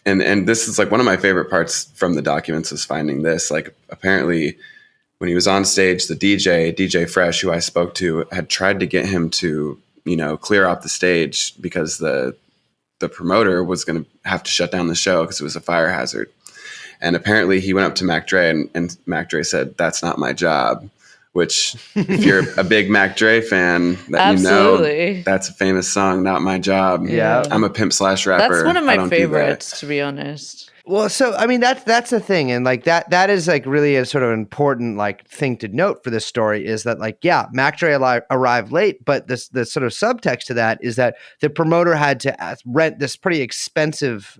and this is like one of my favorite parts from the documents is finding this. Like apparently when he was on stage, the DJ Fresh, who I spoke to, had tried to get him to, clear off the stage because the promoter was going to have to shut down the show because it was a fire hazard. And apparently he went up to Mac Dre and Mac Dre said, "That's not my job." Which, if you're a big Mac Dre fan, that that's a famous song, "Not My Job." Yeah. I'm a pimp / rapper. That's one of my favorites, to be honest. Well, so I mean that's the thing, and like that is like really a sort of important like thing to note for this story is that like Mac Dre arrived late, but the sort of subtext to that is that the promoter had to rent this pretty expensive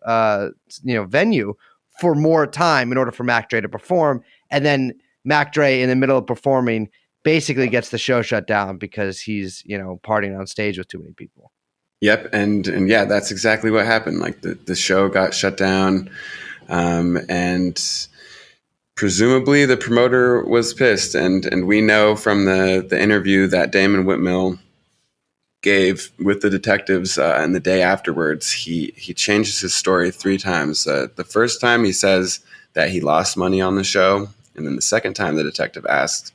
venue for more time in order for Mac Dre to perform, and then Mac Dre in the middle of performing basically gets the show shut down because he's partying on stage with too many people. Yep, and yeah, that's exactly what happened. Like the show got shut down, and presumably the promoter was pissed. And we know from the interview that Damon Whitmill gave with the detectives, and the day afterwards, he changes his story 3 times. The first time he says that he lost money on the show, and then the second time the detective asked,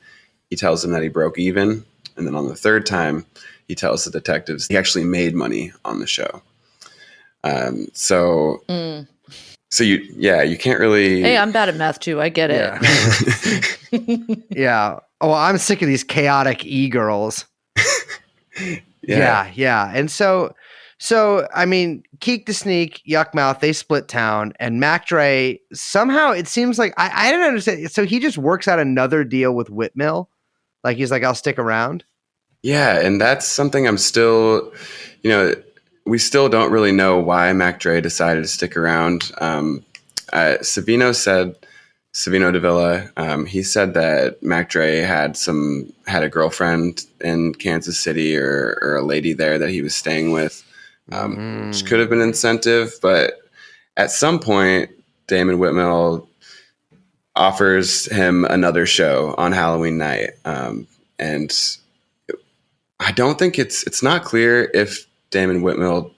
he tells him that he broke even, and then on the third time, he tells the detectives he actually made money on the show. So you can't really. Hey, I'm bad at math too. I get it. Yeah. Oh, I'm sick of these chaotic e-girls. Yeah. And so I mean, Keek the Sneak, Yuck Mouth, they split town, and Mac Dre somehow it seems like I don't understand. So he just works out another deal with Whitmill, like he's like, I'll stick around. Yeah, and that's something I'm still, we still don't really know why Mac Dre decided to stick around. Savino Davila, he said that Mac Dre had a girlfriend in Kansas City or a lady there that he was staying with, which could have been incentive. But at some point, Damon Whitmill offers him another show on Halloween night, and I don't think it's not clear if Damon Whitmill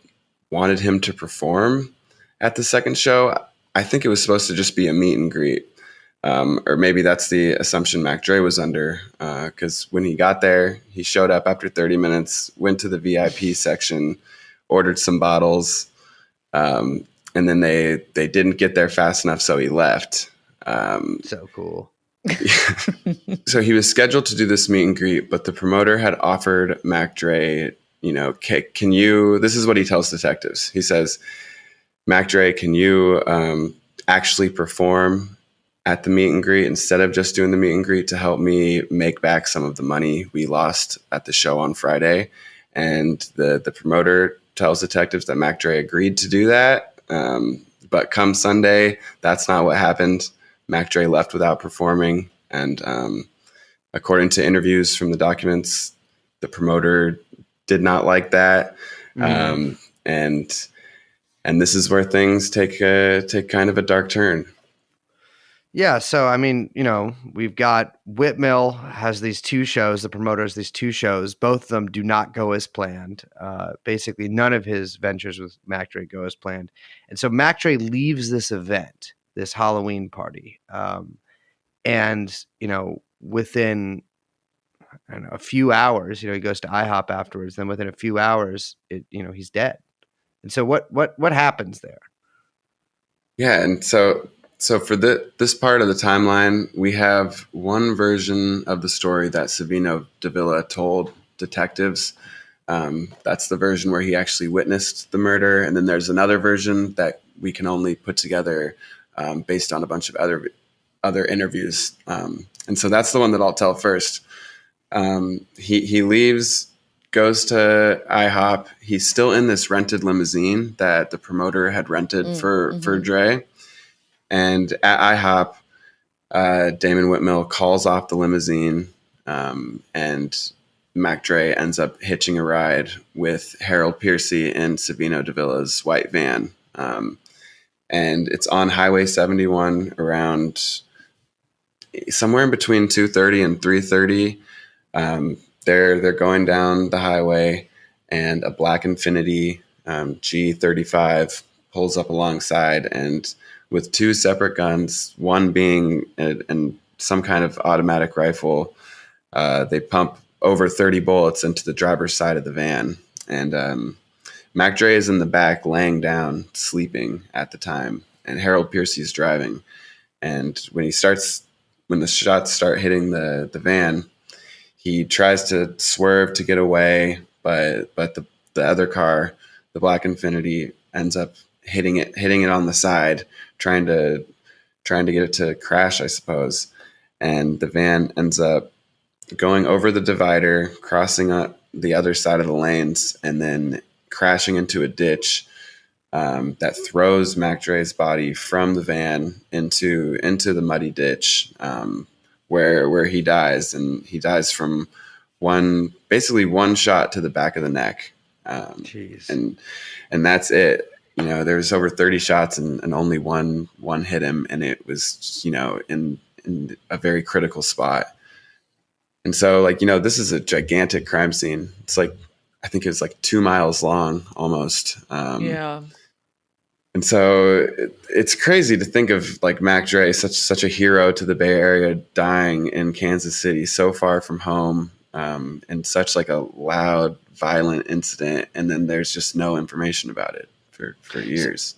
wanted him to perform at the second show. I think it was supposed to just be a meet and greet. Or maybe that's the assumption Mac Dre was under, because when he got there, he showed up after 30 minutes, went to the VIP section, ordered some bottles, and then they didn't get there fast enough, so he left. So cool. So he was scheduled to do this meet and greet, but the promoter had offered Mac Dre, can you, this is what he tells detectives. He says, "Mac Dre, can you actually perform at the meet and greet instead of just doing the meet and greet to help me make back some of the money we lost at the show on Friday?" And the promoter tells detectives that Mac Dre agreed to do that. But come Sunday, that's not what happened. Mac Dre left without performing. And according to interviews from the documents, the promoter did not like that. And this is where things take kind of a dark turn. Yeah, so I mean, we've got Whitmill has these 2 shows, the promoter has these 2 shows. Both of them do not go as planned. Basically, none of his ventures with Mac Dre go as planned. And so Mac Dre leaves this event, this Halloween party. And, within a few hours, he goes to IHOP afterwards. Then within a few hours, he's dead. And so what happens there? Yeah, and so for this part of the timeline, we have one version of the story that Savino Davila told detectives. That's the version where he actually witnessed the murder. And then there's another version that we can only put together based on a bunch of other interviews. And so that's the one that I'll tell first. He leaves, goes to IHOP. He's still in this rented limousine that the promoter had rented for Dre. And at IHOP, Damon Whitmill calls off the limousine, and Mac Dre ends up hitching a ride with Harold Piercy in Savino Davila's white van. And it's on Highway 71 around somewhere in between 2:30 and 3:30. They're going down the highway, and a black Infiniti G35 pulls up alongside, and with two separate guns, one being some kind of automatic rifle, they pump over 30 bullets into the driver's side of the van. And Mac Dre is in the back laying down, sleeping at the time, and Harold Piercy's driving. And when the shots start hitting the van, he tries to swerve to get away, but the other car, the Black Infinity, ends up hitting it on the side, trying to get it to crash, I suppose. And the van ends up going over the divider, crossing up the other side of the lanes, and then crashing into a ditch that throws Mac Dre's body from the van into the muddy ditch, where he dies, and he dies from basically one shot to the back of the neck. Jeez. And that's it. There's over 30 shots and only one hit him, and it was, in a very critical spot. And so, this is a gigantic crime scene. It's I think it's 2 miles long almost. Yeah. And so it's crazy to think of Mac Dre, such a hero to the Bay Area, dying in Kansas City, so far from home, in such a loud, violent incident. And then there's just no information about it for years.